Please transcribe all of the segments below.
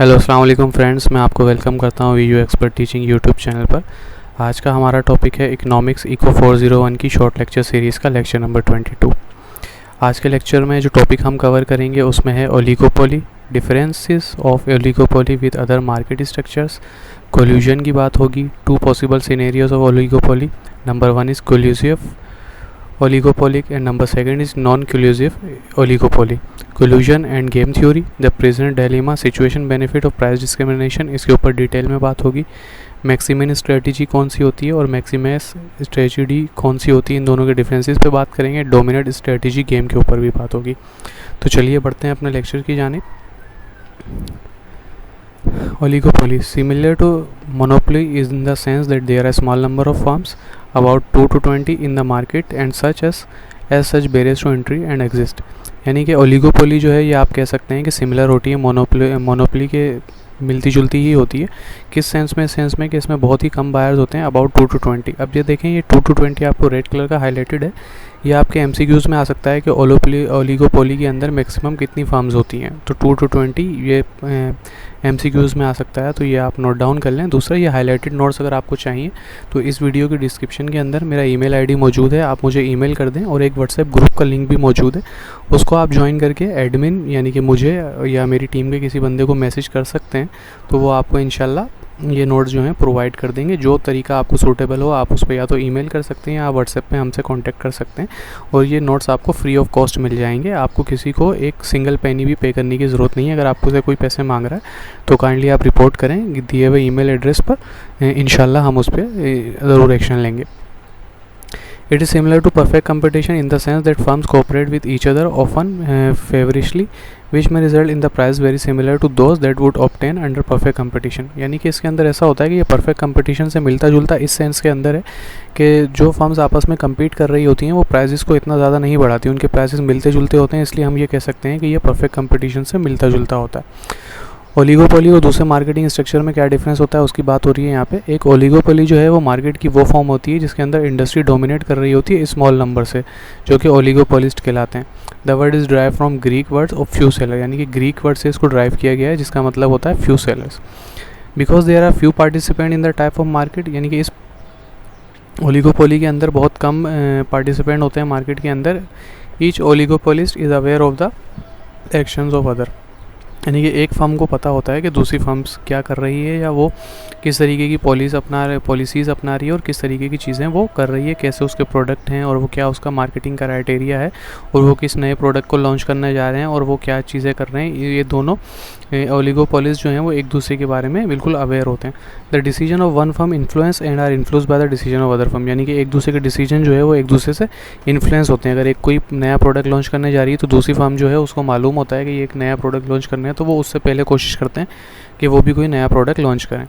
Hello अस्सलाम वालेकुम friends, मैं आपको वेलकम करता हूँ video expert teaching YouTube channel पर। आज का हमारा टॉपिक है इकोनॉमिक्स इको 401 की शॉर्ट लेक्चर सीरीज़ का लेक्चर नंबर 22। आज के लेक्चर में जो टॉपिक हम कवर करेंगे उसमें है oligopoly, differences of oligopoly with other market structures, collusion की बात होगी, 2 possible scenarios of oligopoly. Number 1 is collusive oligopolic and number second is non-collusive oligopoly, collusion and game theory, the prisoner dilemma, situation benefit of price discrimination, इसके ऊपर detail में बात होगी। Maximum strategy कौन सी होती है और मैक्सिमस स्ट्रेटजी कौन सी होती है, इन दोनों के डिफरेंसेस पे बात करेंगे। डोमिनेट स्ट्रेटजी गेम के ऊपर भी बात होगी। तो चलिए बढ़ते हैं अपने लेक्चर की जानिब। Oligopoly, similar to monopoly, is in the sense that there are a small number of firms, about 2 to 20 in the market, and such barriers to entry and exist। यानी कि ओलिगोपोली जो है ये आप कह सकते हैं कि सिमिलर होती है मोनोपोली के मिलती जुलती ही होती है। किस सेंस में कि इसमें बहुत ही कम बायर्स होते हैं, अबाउट 2 to 20। अब ये देखें, ये 2 to 20 आपको रेड कलर का हाईलाइटेड है। ये आपके एमसीक्यूज़ में आ सकता है कि ओलिगोपोली के अंदर मैक्सिमम कितनी फर्म्स होती हैं। तो 2 to 20 ये एमसीक्यूज़ में आ सकता है, तो ये आप नोट डाउन कर लें। दूसरा, ये हाईलाइटेड नोट्स अगर आपको चाहिए तो इस वीडियो की डिस्क्रिप्शन के अंदर मेरा ईमेल आईडी मौजूद है, आप मुझे ईमेल कर दें, और एक व्हाट्सएप ग्रुप का लिंक भी मौजूद है, उसको आप ज्वाइन करके एडमिन यानी कि मुझे या मेरी टीम के किसी बंदे को मैसेज कर सकते हैं। तो वो आपको इंशाल्लाह ये नोट्स जो हैं प्रोवाइड कर देंगे। जो तरीका आपको सूटेबल हो आप उस पर या तो ईमेल कर सकते हैं या व्हाट्सएप पे हमसे कांटेक्ट कर सकते हैं, और ये नोट्स आपको फ्री ऑफ कॉस्ट मिल जाएंगे। आपको किसी को एक सिंगल पेनी भी पे करने की ज़रूरत नहीं है। अगर आपको से कोई पैसे मांग रहा है तो काइंडली आप रिपोर्ट करें दिए हुए ईमेल एड्रेस पर, इंशाल्लाह हम उस पर ज़रूर एक्शन लेंगे। It is similar to perfect competition in the sense that firms cooperate with each other, often favorably, which may result in the price very similar to those that would obtain under perfect competition। यानी कि इसके अंदर ऐसा होता है कि ये perfect competition से मिलता जुलता इस सेंस के अंदर है कि जो फर्म्स आपस में compete कर रही होती हैं वो प्राइजेस को इतना ज़्यादा नहीं बढ़ाती, उनके प्राइसेस मिलते जुलते होते हैं, इसलिए हम ये कह सकते हैं कि ये perfect competition से मिलता जुलता होता है। ओलिगोपोली और दूसरे मार्केटिंग स्ट्रक्चर में क्या डिफरेंस होता है उसकी बात हो रही है यहाँ पे। एक ओलिगोपोली जो है वो मार्केट की वो फॉर्म होती है जिसके अंदर इंडस्ट्री डोमिनेट कर रही होती है स्मॉल नंबर से, जो कि ओलिगोपोलिस्ट कहलाते हैं। The word is drive from Greek words of few seller, यानी कि ग्रीक वर्ड से इसको ड्राइव किया गया है जिसका मतलब होता है few sellers. Because there are few participant in the type of market, यानी कि इस ओलिगोपोली के अंदर बहुत कम पार्टिसिपेंट होते हैं मार्केट के अंदर। Each oligopolist is aware of the actions of other, यानी कि एक फर्म को पता होता है कि दूसरी फर्म्स क्या कर रही है या वो किस तरीके की पॉलिसीज़ अपना रही है और किस तरीके की चीज़ें वो कर रही है, कैसे उसके प्रोडक्ट हैं और वो क्या उसका मार्केटिंग क्राइटेरिया है, और वो किस नए प्रोडक्ट को लॉन्च करने जा रहे हैं और वो क्या चीज़ें कर रहे हैं। ये दोनों ओलिगोपोलिस्ट जो हैं वो एक दूसरे के बारे में बिल्कुल अवेयर होते हैं। The decision of one firm influence and are influence by the decision of other firm, यानी कि एक दूसरे के डिसीजन जो है वो एक दूसरे से इन्फ्लुएंस होते हैं। अगर एक कोई नया प्रोडक्ट लॉन्च करने जा रही है तो दूसरी फर्म जो है उसको मालूम होता है कि ये एक नया प्रोडक्ट लॉन्च करना है, तो वो उससे पहले कोशिश करते हैं कि वो भी कोई नया प्रोडक्ट लॉन्च करें।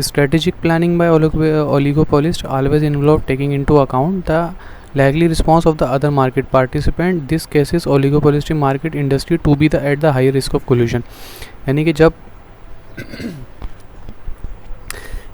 Strategic planning by oligopolist always involve taking into account the likely response of the other market participant. This cases oligopolistic market industry to be at the high risk of collusion। यानी कि जब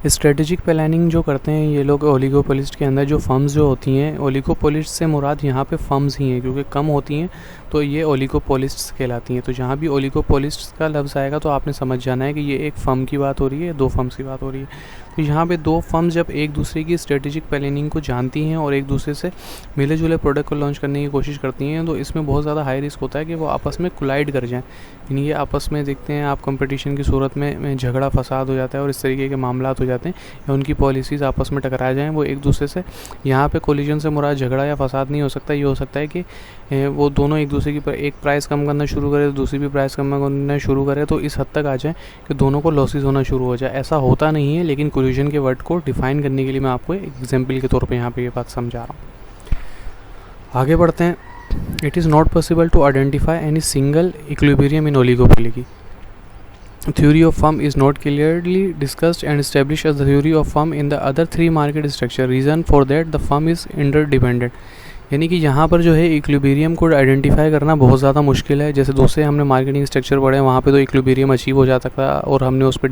strategic planning जो करते हैं ये लोग ओलिगोपोलिस्ट के अंदर, जो फर्म्स जो होती हैं, ओलिगोपोलिस्ट से मुराद यहाँ पे फर्म्स ही हैं क्योंकि कम होती हैं तो ये ओलिगोपोलिस्ट्स कहलाती हैं। तो जहाँ भी ओलिगोपोलिस्ट्स का लफ्ज़ आएगा तो आपने समझ जाना है कि ये एक फर्म की बात हो रही है, 2 फर्म्स की बात हो रही है। तो यहाँ पे 2 फर्म्स जब एक दूसरे की स्ट्रेटेजिक प्लानिंग को जानती हैं और एक दूसरे से मिले जुले प्रोडक्ट को लॉन्च करने की कोशिश करती हैं, तो इसमें बहुत ज़्यादा हाई रिस्क होता है कि वो आपस में कोलाइड कर जाएँ। यानी ये आपस में देखते हैं आप कंपटीशन की सूरत में झगड़ा फसाद हो जाता है और इस तरीके के मामला हो जाते हैं, या उनकी पॉलिसीज़ आपस में टकरा जाएँ वो एक दूसरे से। यहाँ पे कोलिजन से मुराद झगड़ा या फसाद नहीं हो सकता, ये हो सकता है कि वो दोनों एक दूसरे की एक प्राइस कम करना शुरू करे तो दूसरी भी प्राइस कम करना शुरू करे, तो इस हद तक आ जाए कि दोनों को लॉसेस होना शुरू हो जाए। ऐसा होता नहीं है, लेकिन कोलिजन के वर्ड को डिफ़ाइन करने के लिए मैं आपको एग्जाम्पल के तौर पे यहाँ पे ये बात समझा रहा हूँ। आगे बढ़ते हैं। It is not possible to identify any single equilibrium in oligopoly की theory of firm is not clearly discussed and established as the theory of firm in the other 3 market structure। reason for that the firm is interdependent। यानी कि यहाँ पर जो है equilibrium को identify करना बहुत ज़्यादा मुश्किल है। जैसे दूसरे हमने मार्केटिंग स्ट्रक्चर पढ़े वहाँ पे तो इक्विलिब्रियम अचीव हो जाता था और हमने उस पर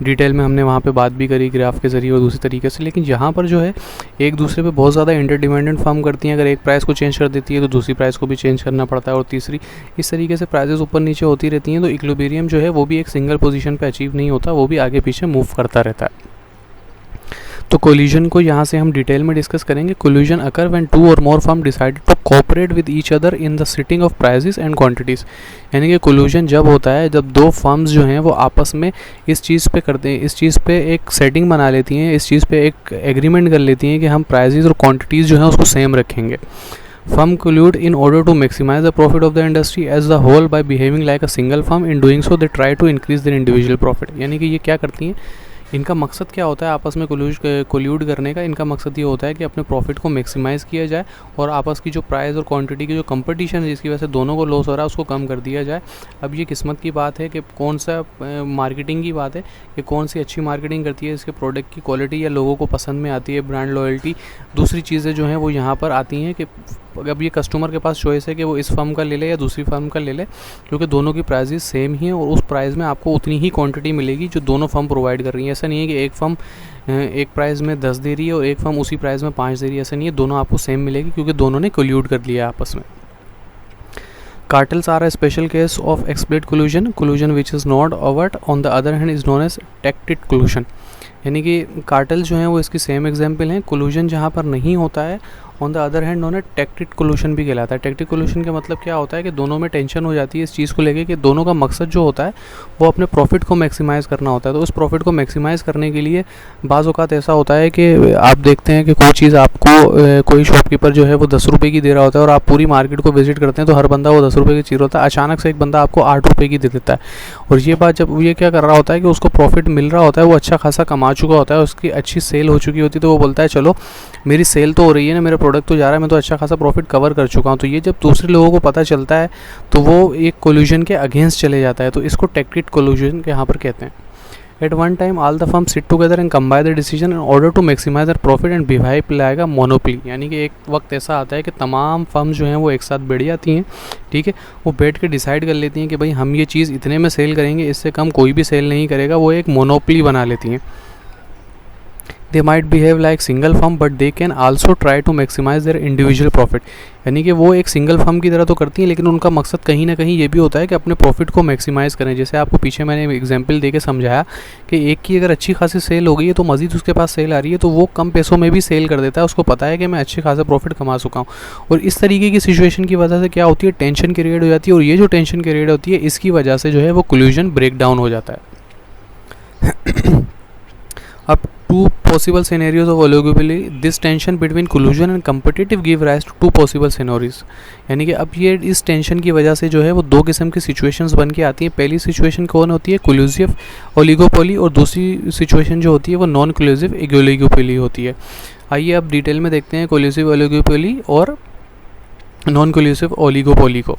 डिटेल में हमने वहाँ पे बात भी करी ग्राफ के ज़रिए और दूसरी तरीके से। लेकिन यहाँ पर जो है एक दूसरे पे बहुत ज़्यादा इंटरडिपेंडेंट फर्म करती हैं। अगर एक प्राइस को चेंज कर देती है तो दूसरी प्राइस को भी चेंज करना पड़ता है, और तीसरी, इस तरीके से प्राइसेस ऊपर नीचे होती रहती हैं। तो इक्विलिब्रियम जो है वो भी एक सिंगल पोजीशन पे अचीव नहीं होता, वो भी आगे पीछे मूव करता रहता है। तो कोलिजन को यहाँ से हम डिटेल में डिस्कस करेंगे। Collision occur when two or more firm decide to cooperate with each other in the setting of prices and quantities. यानी कि कोलिजन जब होता है जब दो फर्म्स जो हैं वो आपस में इस चीज़ पे करते हैं, इस चीज़ पे एक सेटिंग बना लेती हैं, इस चीज़ पे एक एग्रीमेंट कर लेती हैं कि हम प्राइसेस और क्वांटिटीज़ जो हैं उसको सेम रखेंगे। Firm collude in order to maximize the profit of the industry as the whole by behaving like a single firm. In doing so, they try to increase their individual profit. यानी कि ये क्या करती हैं, इनका मकसद क्या होता है आपस में कोल्यूड करने का? इनका मकसद ये होता है कि अपने प्रॉफिट को मैक्सिमाइज़ किया जाए और आपस की जो प्राइस और क्वांटिटी की जो कंपटीशन है जिसकी वजह से दोनों को लॉस हो रहा है उसको कम कर दिया जाए। अब ये किस्मत की बात है कि कौन सा मार्केटिंग की बात है कि कौन सी अच्छी मार्केटिंग करती है, इसके प्रोडक्ट की क्वालिटी या लोगों को पसंद में आती है, ब्रांड लॉयल्टी, दूसरी चीज़ें जो हैं वो यहाँ पर आती हैं कि अब ये कस्टमर के पास चॉइस है कि वो इस फर्म का ले ले या दूसरी फर्म का ले ले, क्योंकि दोनों की प्राइसेस सेम ही हैं और उस प्राइस में आपको उतनी ही क्वांटिटी मिलेगी जो दोनों फर्म प्रोवाइड कर रही है। ऐसा नहीं है कि एक फर्म एक प्राइस में 10 दे रही है और एक फर्म उसी प्राइस में 5 दे रही है, ऐसा नहीं है, दोनों आपको सेम मिलेगी क्योंकि दोनों ने कोल्यूड कर लिया आपस में। Cartels are a special case of explicit collusion which is not overt, on the other hand is known as tacit collusion। यानी कि कार्टेल जो हैं वो इसकी सेम एग्जांपल हैं। कोल्यूजन जहाँ पर नहीं होता है, ऑन द अदर हैंड उन्हें टैक्टिक कोल्यूशन भी कहलाता है। टैक्टिक कोल्यूशन का मतलब क्या होता है कि दोनों में टेंशन हो जाती है इस चीज़ को लेके कि दोनों का मकसद जो होता है वो अपने प्रॉफिट को मैक्सिमाइज़ करना होता है। तो उस प्रॉफिट को मैक्सिमाइज़ करने के लिए बाज़ औक़ात ऐसा होता है कि आप देखते हैं कि कोई चीज़ आपको कोई शॉपकीपर जो है वो 10 रुपये की दे रहा होता है और आप पूरी मार्केट को विजिट करते हैं तो हर बंदा वो 10 रुपये की चीज़ होता है, अचानक से एक बंदा आपको 8 रुपये की दे देता है। और ये बात जब ये क्या कर रहा होता है कि उसको प्रॉफिट मिल रहा होता है, वो अच्छा खासा कमा चुका होता है, उसकी अच्छी सेल हो चुकी होती है, तो वो बोलता है चलो मेरी सेल तो हो रही है ना, मेरा प्रोडक्ट तो जा रहा है, मैं तो अच्छा खासा प्रॉफिट कवर कर चुका हूँ। तो ये जब दूसरे लोगों को पता चलता है तो वो एक कोल्यूजन के अगेंस्ट चले जाता है, तो इसको टैक्टिक कोल्यूजन के यहाँ पर कहते हैं। At one time all the firms sit together and combine their decision in order to maximize their profit and behave like a monopoly। यानी कि एक वक्त ऐसा आता है कि तमाम फर्म्स जो हैं वो एक साथ बैठ जाती हैं, ठीक है, वो बैठ के डिसाइड कर लेती हैं कि भाई हम ये चीज़ इतने में सेल करेंगे, इससे कम कोई भी सेल नहीं करेगा, वो एक मोनोपोली बना लेती हैं। They might behave like single firm but they can also try to maximize their individual profit। यानी कि वो एक सिंगल फर्म की तरह तो करती हैं लेकिन उनका मकसद कहीं ना कहीं ये भी होता है कि अपने प्रॉफिट को मैक्सिमाइज़ करें। जैसे आपको पीछे मैंने एग्जांपल दे के समझाया कि एक की अगर अच्छी खासी सेल हो गई है तो मज़ीद उसके पास सेल आ रही है तो वो कम पैसों में भी सेल कर देता है, उसको पता है कि मैं अच्छे खासा प्रॉफिट कमा चुका हूँ। और इस तरीके की सिचुएशन की वजह से क्या होती है, टेंशन क्रिएट हो जाती है, और ये जो टेंशन क्रिएट होती है इसकी वजह से जो है वो कोल्यूजन ब्रेक डाउन हो जाता है। अब two possible scenarios of oligopoly, this tension between collusion and competitive give rise to two possible scenarios। यानी कि अब ये इस टेंशन की वजह से जो है वो दो किस्म की सिचुएशंस बन के आती हैं। पहली सिचुएशन कौन होती है, कोल्यूसिव ओलिगोपोली, और दूसरी सिचुएशन जो होती है वो नॉन कोल्यूसिव ओलिगोपोली होती है। आइए अब डिटेल में देखते हैं कोल्यूसिव ओलिगोपोली और नॉन कोल्यूसिव ओलिगोपोली को।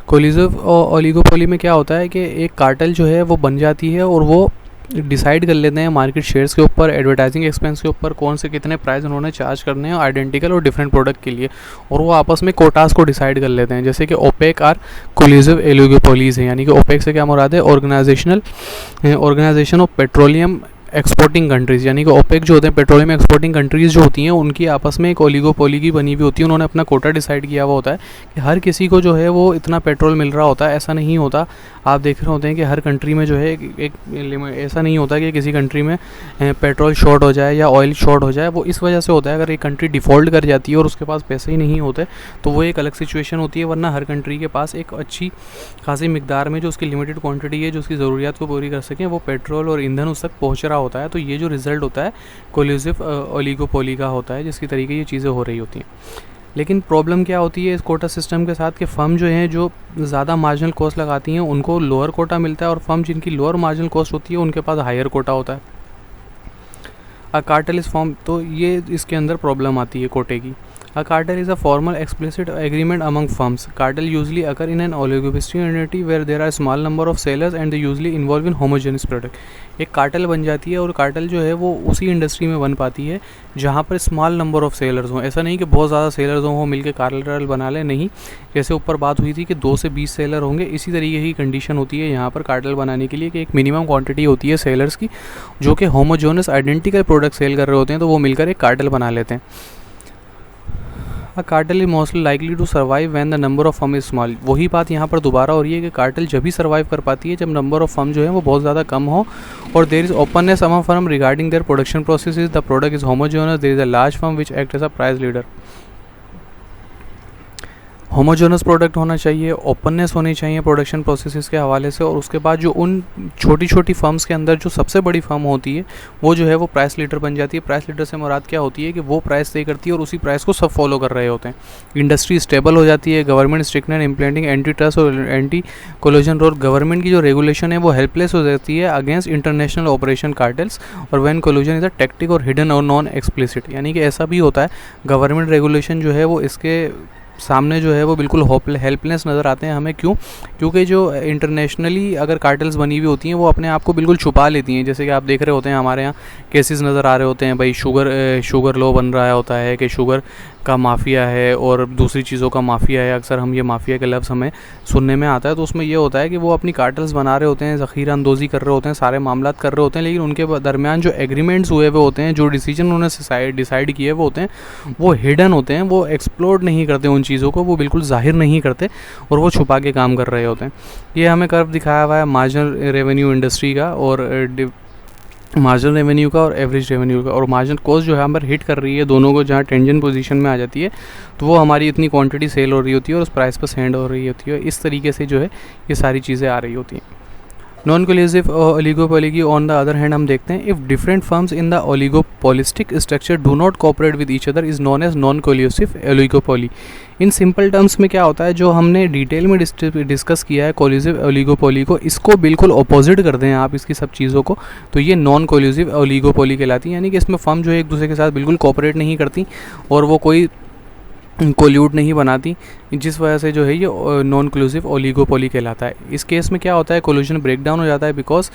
कोल्यूसिव ओलिगोपोली में क्या होता है कि एक कार्टेल जो है वो बन जाती है और वो डिसाइड कर लेते हैं मार्केट शेयर्स के ऊपर, एडवर्टाइजिंग एक्सपेंस के ऊपर, कौन से कितने प्राइस उन्होंने चार्ज करने हैं आइडेंटिकल और डिफरेंट प्रोडक्ट के लिए, और वो आपस में कोटास को डिसाइड कर लेते हैं। जैसे कि ओपेक आर कोल्यूसिव ओलिगोपोलीज हैं। यानी कि ओपेक से क्या मुराद है, organisation of petroleum exporting countries. यानी कि ओपेक जो होते हैं पेट्रोलियम एक्सपोर्टिंग कंट्रीज़ जो होती हैं उनकी आपस में एक ओलिगोपोली की बनी हुई होती है। उन्होंने अपना कोटा डिसाइड किया हुआ होता है कि हर किसी को जो है वो इतना पेट्रोल मिल रहा होता है। ऐसा नहीं होता, आप देख रहे होते हैं कि हर कंट्री में जो है एक ऐसा नहीं होता कि किसी कंट्री में पेट्रोल शॉर्ट हो जाए या ऑयल शॉर्ट हो जाए। वो इस वजह से होता है अगर एक कंट्री डिफ़ॉल्ट कर जाती है और उसके पास पैसे ही नहीं होते तो वो एक अलग सिचुएशन होती है, वरना हर कंट्री के पास एक अच्छी खासी मिकदार में जो उसकी लिमिटेड क्वांटिटी है जो उसकी ज़रूरियात को पूरी कर सकें वो पेट्रोल और ईंधन उस तक पहुँच रहा होता है। तो ये जो रिज़ल्ट होता है कोल्यूसिव ओलिगोपोली का होता है, जिसकी तरीके ये चीज़ें हो रही होती हैं। लेकिन प्रॉब्लम क्या होती है इस कोटा सिस्टम के साथ कि फ़र्म जो हैं जो ज़्यादा मार्जिनल कॉस्ट लगाती हैं उनको लोअर कोटा मिलता है, और फर्म जिनकी लोअर मार्जिनल कॉस्ट होती है उनके पास हायर कोटा होता है। अ कार्टेल इस फॉर्म, तो ये इसके अंदर प्रॉब्लम आती है कोटे की। A cartel is a formal, explicit agreement among firms. Cartel usually occur in an oligopolistic entity where there are small number of sellers and they usually involve in homogeneous product. एक cartel बन जाती है और cartel जो है वो उसी industry में बन पाती है जहाँ पर स्मॉल नंबर ऑफ सेलर्स हों. ऐसा नहीं कि बहुत ज़्यादा सेलर्स हों मिलकर कार्टेल बना लें, नहीं. जैसे ऊपर बात हुई थी कि 2 से 20 सेलर होंगे, इसी तरीके की कंडीशन होती है यहाँ पर कार्टेल बनाने के लिए कि एक मिनिमम क्वांटिटी होती है सेलर्स की जो कि होमोजेनस आइडेंटिकल प्रोडक्ट सेल कर रहे होते हैं, तो वो मिलकर एक कार्टेल बना लेते हैं. A cartel is most likely to survive when the number of firm is small. वही बात यहाँ पर दोबारा हो रही है कि कार्टेल जब भी सर्वाइव कर पाती है जब नंबर ऑफ फर्म जो है वो बहुत ज़्यादा कम हो और there is openness among firm regarding their production processes, the product is homogeneous, there is a large firm which act as a price leader. Homogeneous product होना चाहिए, ओपननेस होनी चाहिए प्रोडक्शन प्रोसेसेस के हवाले से, और उसके बाद जो उन छोटी छोटी फर्म्स के अंदर जो सबसे बड़ी फर्म होती है वो जो है वो प्राइस लीडर बन जाती है. प्राइस लीडर से मुराद क्या होती है कि वो प्राइस तय करती है और उसी प्राइस को सब फॉलो कर रहे होते हैं. इंडस्ट्री स्टेबल हो जाती है. Government strictness implementing anti trust और एंटी कोलिजन रूल. गवर्नमेंट की जो रेगुलेशन है वो हेल्पलेस हो जाती है अगेंस्ट इंटरनेशनल ऑपरेशन कार्टेल्स. और when collision is a tactic और हिडन और नॉन एक्सप्लिसिट, यानी कि ऐसा भी होता है गवर्नमेंट रेगुलेशन जो है वो इसके सामने जो है वो बिल्कुल हेल्पलेस नज़र आते हैं हमें. क्योंकि जो इंटरनेशनली अगर कार्टेल्स बनी हुई होती हैं वो अपने आप को बिल्कुल छुपा लेती हैं. जैसे कि आप देख रहे होते हैं हमारे यहाँ केसेस नज़र आ रहे होते हैं, भाई शुगर लो बन रहा होता है कि शुगर का माफिया है और दूसरी चीज़ों का माफिया है. अक्सर हम ये माफिया के लफ्ज़ हमें सुनने में आता है. तो उसमें ये होता है कि वो अपनी कार्टेल्स बना रहे होते हैं, ज़ख़ीरा अंदोज़ी कर रहे होते हैं, सारे मामला कर रहे होते हैं, लेकिन उनके दरमियान जो एग्रीमेंट्स हुए हुए होते हैं, जो डिसीजन उन्होंने डिसाइड किए हुए होते हैं वो हिडन होते हैं. वो एक्सप्लोर नहीं करते उन चीज़ों को, वो बिल्कुल ज़ाहिर नहीं करते और वो छुपा के काम कर रहे होते हैं. ये हमें कर्व दिखाया हुआ है मार्जिनल रेवेन्यू इंडस्ट्री का और मार्जिनल रेवेन्यू का और एवरेज रेवेन्यू का. और मार्जिनल कॉस्ट जो है हमारे हिट कर रही है दोनों को, जहाँ टेंजेंट पोजीशन में आ जाती है तो वो हमारी इतनी क्वांटिटी सेल हो रही होती है और उस प्राइस पर सेंड हो रही होती है. इस तरीके से जो है ये सारी चीज़ें आ रही होती हैं. नॉन कोलिजिव ओलिगोपोली की ऑन द अदर हैंड हम देखते हैं, if different firms in the oligopolistic structure do not cooperate with each other is known as non collusive oligopoly. In simple terms में क्या होता है, जो हमने डिटेल में डिस्कस किया है कोलिजिव ओलिगोपोली को, इसको बिल्कुल अपोजिट कर दें आप इसकी सब चीज़ों को, तो ये नॉन कोलिजिव ओलिगोपोली कहलाती है. यानी कि इसमें फर्म जो है एक दूसरे के साथ बिल्कुल कोऑपरेट नहीं करती और वो कोई कोल्यूड नहीं बनाती, जिस वजह से जो है ये नॉन कोलिजिव ओलिगोपोली कहलाता है. इस केस में क्या होता है, कोलिजन ब्रेक डाउन हो जाता है बिकॉज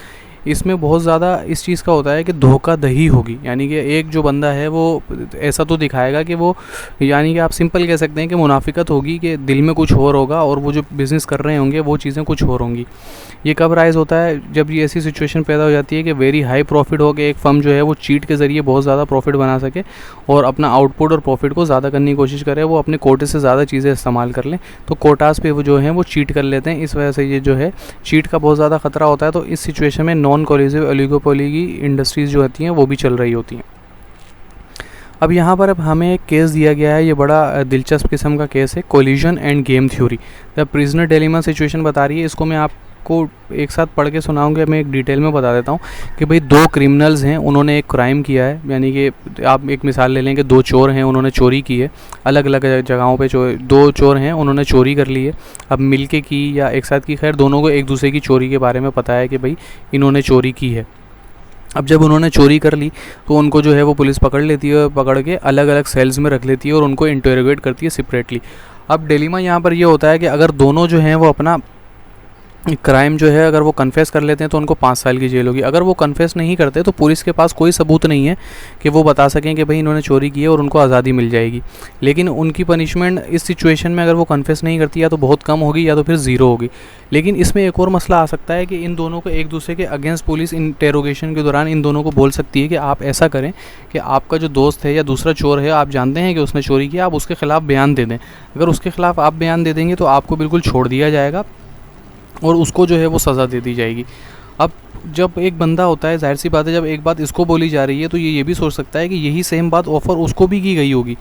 इसमें बहुत ज़्यादा इस चीज़ का होता है कि धोखाधड़ी होगी. यानी कि एक जो बंदा है वो ऐसा तो दिखाएगा कि वो, यानी कि आप सिंपल कह सकते हैं कि मुनाफिकत होगी कि दिल में कुछ और होगा और वो जो बिज़नेस कर रहे होंगे वो चीज़ें कुछ और होंगी. ये कब राइज़ होता है, जब ये ऐसी सिचुएशन पैदा हो जाती है कि वेरी हाई प्रॉफिट हो, कि एक फर्म जो है वो चीट के ज़रिए बहुत ज़्यादा प्रॉफिट बना सके और अपना आउटपुट और प्रॉफिट को ज़्यादा करने की कोशिश करे, वो अपने कोटे से ज़्यादा चीज़ें इस्तेमाल कर लें, तो कोटास पे वो जो है वो चीट कर लेते हैं. इस वजह से ये जो है चीट का बहुत ज़्यादा खतरा होता है. तो इस सिचुएशन में नॉन कोलिजिव ओलिगोपोली की इंडस्ट्रीज़ जो होती हैं वो भी चल रही होती हैं. अब यहाँ पर अब हमें एक केस दिया गया है, ये बड़ा दिलचस्प किस्म का केस है, collision end game theory. The prisoner dilemma situation बता रही है. इसको मैं आपको एक साथ पढ़ के सुनाऊंगा. मैं एक डिटेल में बता देता हूँ कि भाई 2 क्रिमिनल्स हैं, उन्होंने एक क्राइम किया है. यानी कि आप एक मिसाल ले लें कि 2 चोर हैं, उन्होंने चोरी की है, अलग अलग जगहों पे 2 चोर हैं, उन्होंने चोरी कर ली है. अब मिलके की या एक साथ की, खैर दोनों को एक दूसरे की चोरी के बारे में पता है कि भाई इन्होंने चोरी की है. अब जब उन्होंने चोरी कर ली तो उनको जो है वो पुलिस पकड़ लेती है, पकड़ के अलग अलग सेल्स में रख लेती है और उनको इंटरोगेट करती है सेपरेटली. अब डिलेमा यहाँ पर ये होता है कि अगर दोनों जो हैं वो अपना क्राइम जो है अगर वो कन्फेस कर लेते हैं तो उनको 5 साल की जेल होगी. अगर वो कन्फेस नहीं करते तो पुलिस के पास कोई सबूत नहीं है कि वो बता सकें कि भाई इन्होंने चोरी की है और उनको आज़ादी मिल जाएगी. लेकिन उनकी पनिशमेंट इस सिचुएशन में अगर वो कन्फेस नहीं करती या तो बहुत कम होगी या तो फिर ज़ीरो होगी. लेकिन इसमें एक और मसला आ सकता है कि इन दोनों को एक दूसरे के अगेंस्ट पुलिस इंटेरोगेशन के दौरान इन दोनों को बोल सकती है कि आप ऐसा करें कि आपका जो दोस्त है या दूसरा चोर है, आप जानते हैं कि उसने चोरी किया, आप उसके ख़िलाफ़ बयान दे दें. अगर उसके ख़िलाफ़ आप बयान दे देंगे तो आपको बिल्कुल छोड़ दिया जाएगा और उसको जो है वो सज़ा दे दी जाएगी. अब जब एक बंदा होता है, जाहिर सी बात है, जब एक बात इसको बोली जा रही है तो ये भी सोच सकता है कि यही सेम बात ऑफ़र उसको भी की गई होगी.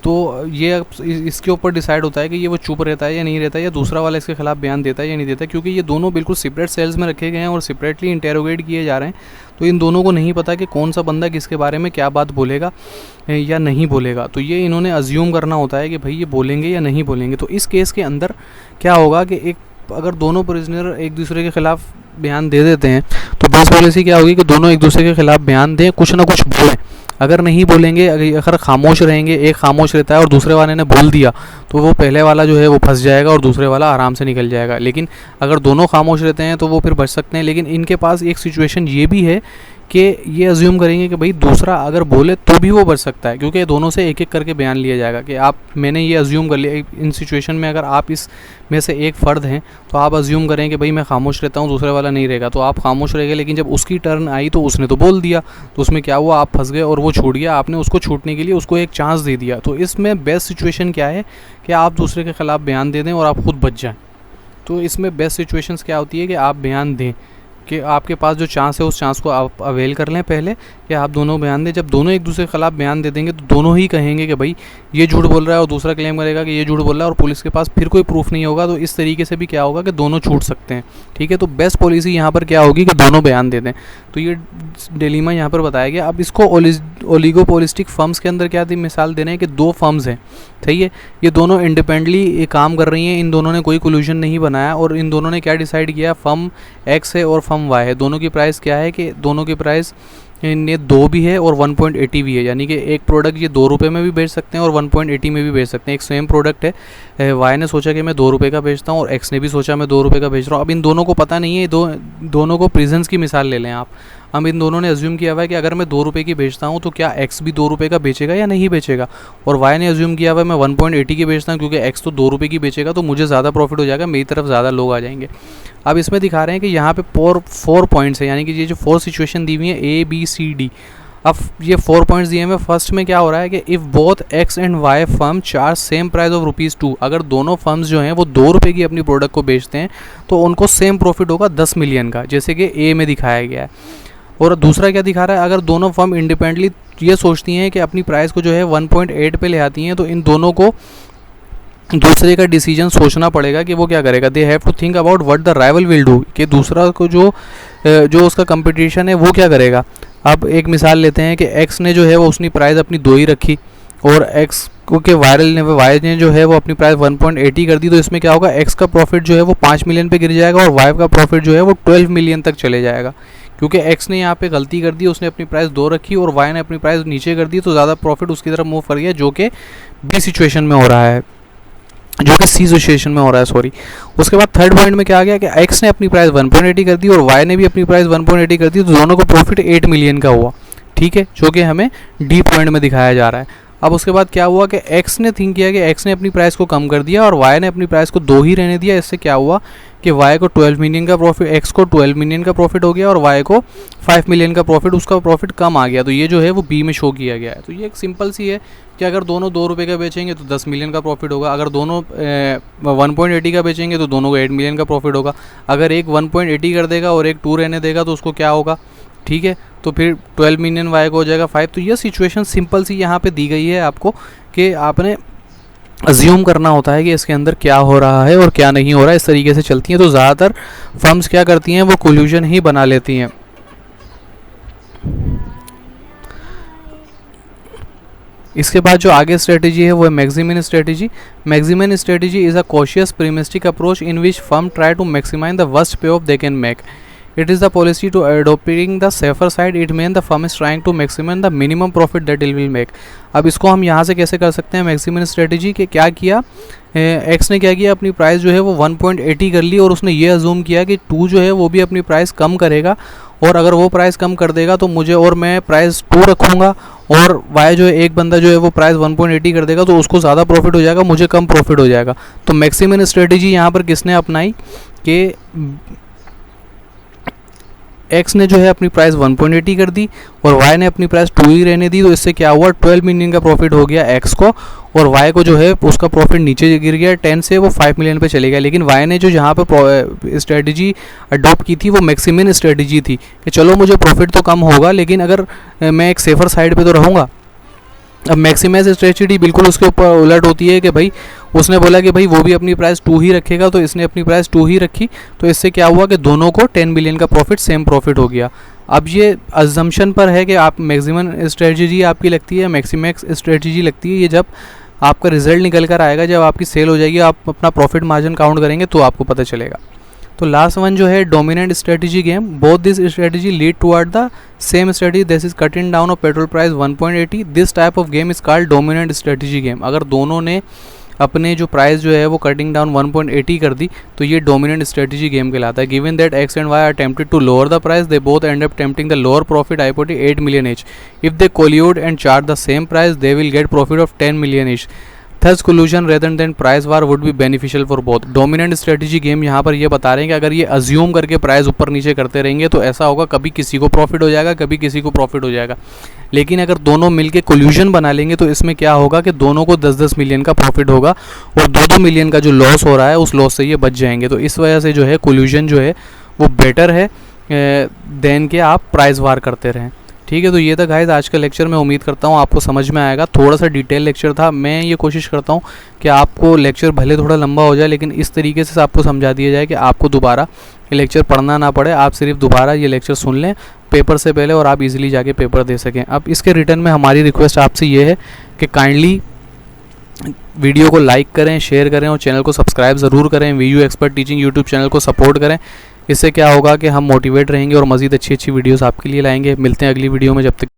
तो ये इसके ऊपर डिसाइड होता है कि ये वो चुप रहता है या नहीं रहता है, या दूसरा वाला इसके खिलाफ़ बयान देता है या नहीं देता, क्योंकि ये दोनों बिल्कुल सेपरेट सेल्स में रखे गए हैं और सेपरेटली इंटेरोगेट किए जा रहे हैं. तो इन दोनों को नहीं पता कि कौन सा बंदा किसके बारे में क्या बात बोलेगा या नहीं बोलेगा. तो ये इन्होंने अज्यूम करना होता है कि भाई ये बोलेंगे या नहीं बोलेंगे. तो इस केस के अंदर क्या होगा कि अगर दोनों प्रिजनर एक दूसरे के ख़िलाफ़ बयान दे देते हैं तो बेस्ट पॉलिसी क्या होगी कि दोनों एक दूसरे के खिलाफ बयान दें, कुछ ना कुछ बोलें। अगर नहीं बोलेंगे, अगर खामोश रहेंगे, एक खामोश रहता है और दूसरे वाले ने बोल दिया, तो वो पहले वाला जो है वो फंस जाएगा और दूसरे वाला आराम से निकल जाएगा। लेकिन अगर दोनों खामोश रहते हैं तो वो फिर बच सकते हैं। लेकिन इनके पास एक सिचुएशन ये भी है कि ये अज्यूम करेंगे कि भाई दूसरा अगर बोले तो भी वो बच सकता है, क्योंकि दोनों से एक एक करके बयान लिया जाएगा कि मैंने ये अज्यूम कर लिया। इन सिचुएशन में अगर आप इस में से एक फ़र्द हैं तो आप अज्यूम करें कि भाई मैं खामोश रहता हूँ, दूसरे वाला नहीं रहेगा, तो आप खामोश रह गए। लेकिन जब उसकी टर्न आई तो उसने तो बोल दिया, तो उसमें क्या हुआ, आप फंस गए और वो छूट गया। आपने उसको छूटने के लिए उसको एक चांस दे दिया। तो इसमें बेस्ट सिचुएशन क्या है कि आप दूसरे के खिलाफ बयान दे दें और आप खुद बच जाएँ। तो इसमें बेस्ट सिचुएशंस क्या होती है कि आप बयान दें, कि आपके पास जो चांस है उस चांस को आप अवेल कर लें पहले, कि आप दोनों बयान दें। जब दोनों एक दूसरे के खिलाफ बयान दे देंगे तो दोनों ही कहेंगे कि भाई ये झूठ बोल रहा है और दूसरा क्लेम करेगा कि ये झूठ बोल रहा है, और पुलिस के पास फिर कोई प्रूफ नहीं होगा। तो इस तरीके से भी क्या होगा कि दोनों छूट सकते हैं। ठीक है, तो बेस्ट पॉलिसी यहाँ पर क्या होगी कि दोनों बयान दे दें। तो ये डिलेमा यहाँ पर बताया गया। अब इसको ओलिगोपोलिस्टिक फर्म्स के अंदर क्या मिसाल दे रहे हैं कि दो फर्म्स हैं, सही है, ये दोनों इंडिपेंडेंटली काम कर रही हैं, इन दोनों ने कोई कोल्यूशन नहीं बनाया, और इन दोनों ने क्या डिसाइड किया, फर्म एक्स है और फर्म वाई है। दोनों की प्राइस क्या है कि दोनों की प्राइस इनने 2 भी है और 1.80 भी है, यानी कि एक प्रोडक्ट ये 2 रुपये में भी बेच सकते हैं और 1.80 में भी बेच सकते हैं। एक सेम प्रोडक्ट है, वाई ने सोचा कि मैं 2 रुपये का बेचता हूँ और एक्स ने भी सोचा मैं 2 रुपये का बेच रहा हूँ। अब इन दोनों को पता नहीं है, दोनों को प्रिजन्स की मिसाल ले लें आप। अब इन दोनों ने अज्यूम किया हुआ है कि अगर मैं 2 रुपये की बेचता हूँ तो क्या एक्स भी 2 रुपये का बेचेगा या नहीं बेचेगा, और वाई ने अज्यूम किया हुआ है मैं 1.80 की बेचता हूँ क्योंकि एक्स तो 2 रुपये की बेचेगा तो मुझे ज़्यादा प्रॉफिट हो जाएगा, मेरी तरफ ज़्यादा लोग आ जाएंगे। अब इसमें दिखा रहे हैं कि यहाँ पे 4 पॉइंट्स है, यानी कि ये जो 4 सिचुएशन दी हुई है A B C D। अब ये 4 पॉइंट्स दिए हैं। फर्स्ट में क्या हो रहा है कि if both X and Y firm charge same price of ₹2, अगर दोनों फर्म्स जो हैं वो 2 रुपये की अपनी प्रोडक्ट को बेचते हैं तो उनको सेम प्रॉफिट होगा 10 मिलियन का, जैसे कि ए में दिखाया गया है। और दूसरा क्या दिखा रहा है, अगर दोनों फर्म इंडिपेंडेंटली ये सोचती हैं कि अपनी प्राइस को जो है 1.8 पे ले आती हैं, तो इन दोनों को दूसरे का डिसीजन सोचना पड़ेगा कि वो क्या करेगा। They have to think about what the rival will do, कि दूसरा को जो उसका कंपटीशन है वो क्या करेगा। अब एक मिसाल लेते हैं कि एक्स ने जो है वो उसकी प्राइस अपनी 2 ही रखी और एक्स के वाई ने जो है वो अपनी प्राइस 1.80 कर दी, तो इसमें क्या होगा, एक्स का प्रॉफिट जो है वो 5 मिलियन पे गिर जाएगा और वाई का प्रॉफिट जो है वो 12 मिलियन तक चले जाएगा, क्योंकि एक्स ने यहाँ पे गलती कर दी, उसने अपनी प्राइस 2 रखी और वाई ने अपनी प्राइस नीचे कर दी, तो ज़्यादा प्रॉफिट उसकी तरफ मूव कर गया, जो कि बी सिचुएशन में हो रहा है, जो कि सी सिचुएशन में हो रहा है, सॉरी। उसके बाद थर्ड पॉइंट में क्या आ गया कि एक्स ने अपनी प्राइस 1.80 कर दी और वाई ने भी अपनी प्राइस 1.80 कर दी, तो दोनों को प्रॉफिट 8 मिलियन का हुआ। ठीक है, जो कि हमें डी पॉइंट में दिखाया जा रहा है। अब उसके बाद क्या हुआ कि एक्स ने थिंक किया कि एक्स ने अपनी प्राइस को कम कर दिया और वाई ने अपनी प्राइस को 2 ही रहने दिया। इससे क्या हुआ कि वाई को 12 मिलियन का प्रॉफिट, एक्स को 12 मिलियन का प्रॉफिट हो गया और वाई को 5 मिलियन का प्रॉफिट, उसका प्रॉफिट कम आ गया। तो ये जो है वो बी में शो किया गया है। तो ये एक सिंपल सी है कि अगर दोनों 2 रुपये का बेचेंगे तो 10 मिलियन का प्रॉफिट होगा, अगर दोनों 1.80 का बेचेंगे तो दोनों को 8 मिलियन का प्रॉफिट होगा। अगर एक 1.80 कर देगा और एक 2 रहने देगा तो उसको क्या होगा, ठीक है, तो फिर 12 मिलियन वाई को हो जाएगा 5। तो ये सिचुएशन सिंपल सी यहाँ पे दी गई है आपको, कि आपने अज्यूम करना होता है कि इसके अंदर क्या हो रहा है और क्या नहीं हो रहा है, इस तरीके से चलती हैं। तो ज़्यादातर फर्म्स क्या करती हैं, वो कोल्यूजन ही बना लेती हैं। इसके बाद जो आगे स्ट्रेटेजी है वो है maximum strategy. Maximum strategy is a cautious pessimistic approach in which firm try to maximise the worst pay off they can make. It is the policy to adopting the safer side. It means the firm is trying to maximize the minimum profit that it will make. अब इसको हम यहाँ से कैसे कर सकते हैं, maximum strategy के क्या किया, एक्स ने क्या किया, अपनी प्राइस जो है वो 1.80 कर ली और उसने ये अज्यूम किया कि 2 जो है वो भी अपनी प्राइस कम करेगा, और अगर वो प्राइस कम कर देगा तो मुझे, और मैं प्राइस 2 रखूँगा, और वाई जो है एक बंदा जो है वो प्राइस 1.80 कर देगा तो उसको ज़्यादा प्रॉफिट हो जाएगा, मुझे कम प्रॉफिट हो जाएगा। तो मैक्सिमम स्ट्रेटेजी यहाँ पर किसने अपनाई कि एक्स ने जो है अपनी प्राइस 1.80 कर दी और वाई ने अपनी प्राइस 2 ही रहने दी। तो इससे क्या हुआ, 12 मिलियन का प्रॉफिट हो गया एक्स को, और वाई को जो है उसका प्रॉफिट नीचे गिर गया 10 से, वो 5 मिलियन पे चले गया। लेकिन वाई ने जो यहाँ पर स्ट्रेटजी अडॉप्ट की थी वो मैक्सिमम स्ट्रेटजी थी कि चलो मुझे प्रॉफिट तो कम होगा लेकिन अगर मैं एक सेफर साइड पे तो रहूँगा। अब मैक्सिमाइज स्ट्रेटजी बिल्कुल उसके ऊपर उलट होती है कि भाई उसने बोला कि भाई वो भी अपनी प्राइस 2 ही रखेगा, तो इसने अपनी प्राइस 2 ही रखी, तो इससे क्या हुआ कि दोनों को 10 मिलियन का प्रॉफिट सेम प्रॉफिट हो गया। अब ये अजम्पशन पर है कि आप मैक्सिमम स्ट्रेटजी आपकी लगती है, मैक्सिमैक्स स्ट्रेटजी लगती है, ये जब आपका रिजल्ट निकल कर आएगा, जब आपकी सेल हो जाएगी, आप अपना प्रॉफिट मार्जिन काउंट करेंगे तो आपको पता चलेगा। तो लास्ट वन जो है dominant strategy game, both this strategy lead toward the same strategy, this is cutting down of petrol price 1.80, this type of game is called dominant strategy game. अगर दोनों ने अपने जो प्राइस जो है वो कटिंग डाउन 1.80 कर दी तो ये डोमिनेंट स्ट्रेटजी गेम कहलाता है। Given that X and Y are tempted to lower the price, they both end up tempting the lower profit hypothesis 8 million each. If they collude and charge the same price, they will get profit of 10 million each. Thus collusion rather than price war would be beneficial for both. Dominant strategy game यहाँ पर ये बता रहे हैं कि अगर ये assume करके प्राइस ऊपर नीचे करते रहेंगे तो ऐसा होगा, कभी किसी को प्रॉफिट हो जाएगा, कभी किसी को प्रॉफिट हो जाएगा। लेकिन अगर दोनों मिलके कोल्यूशन बना लेंगे तो इसमें क्या होगा कि दोनों को 10-10 मिलियन का प्रॉफिट होगा और 2-2 मिलियन का जो लॉस हो रहा है उस लॉस से ये बच जाएंगे। तो इस वजह से जो है कोल्यूशन जो है वो बेटर है देन के आप प्राइस वार करते रहें। ठीक है, तो ये था गाइस आज का लेक्चर। मैं उम्मीद करता हूँ आपको समझ में आएगा। थोड़ा सा डिटेल लेक्चर था, मैं ये कोशिश करता हूँ कि आपको लेक्चर भले थोड़ा लंबा हो जाए लेकिन इस तरीके से आपको समझा दिया जाए कि आपको दोबारा ये लेक्चर पढ़ना ना पड़े, आप सिर्फ दोबारा ये लेक्चर सुन लें पेपर से पहले और आप इजीली जाके पेपर दे सकें। अब इसके रिटर्न में हमारी रिक्वेस्ट आपसे ये है कि काइंडली वीडियो को लाइक करें, शेयर करें और चैनल को सब्सक्राइब ज़रूर करें। Vu expert teaching YouTube channel को सपोर्ट करें। इससे क्या होगा कि हम मोटिवेट रहेंगे और मज़ीद अच्छी अच्छी वीडियोस आपके लिए लाएंगे। मिलते हैं अगली वीडियो में, जब तक